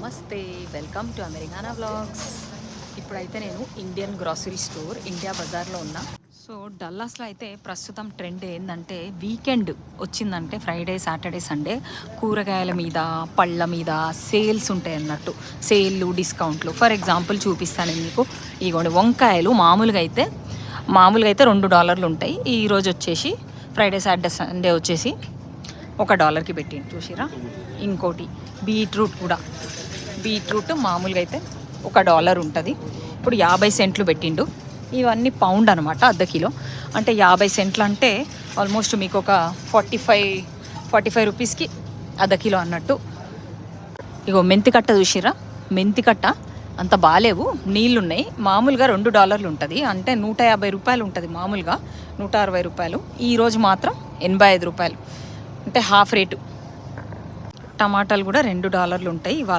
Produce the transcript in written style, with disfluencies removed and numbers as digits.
నమస్తే, welcome to అమెరికానా vlogs. ఇప్పుడైతే నేను ఇండియన్ గ్రాసరీ స్టోర్ ఇండియా బజార్లో ఉన్నా. సో డల్లాస్లో అయితే ప్రస్తుతం ట్రెండ్ ఏంటంటే వీకెండ్ వచ్చిందంటే ఫ్రైడే, సాటర్డే, సండే కూరగాయల మీద, పళ్ళ మీద సేల్స్ ఉంటాయి అన్నట్టు. సేల్లు, డిస్కౌంట్లు. ఫర్ ఎగ్జాంపుల్ చూపిస్తాను మీకు. ఇగోండి వంకాయలు మామూలుగా అయితే $2 ఉంటాయి. ఈరోజు వచ్చేసి ఫ్రైడే, సాటర్డే, సండే వచ్చేసి $1కి పెట్టిండు చూసిరా. ఇంకోటి బీట్రూట్ కూడా, బీట్రూట్ మామూలుగా అయితే $1 ఉంటుంది. ఇప్పుడు 50 సెంట్లు పెట్టిండు. ఇవన్నీ పౌండ్ అనమాట, అర్ధ కిలో. అంటే 50 సెంట్లు అంటే ఆల్మోస్ట్ మీకు ఒక 45 రూపీస్కి అర్ధ కిలో అన్నట్టు. ఇగో మెంతికట్ట చూసిరా, మెంతికట్ట అంత బాగాలేవు, నీళ్ళున్నాయి. మామూలుగా $2 ఉంటుంది, అంటే $150 ఉంటుంది. మామూలుగా $160. ఈరోజు మాత్రం $85, అంటే హాఫ్ రేటు. టమాటాలు కూడా $2 ఉంటాయి ఇవాళ.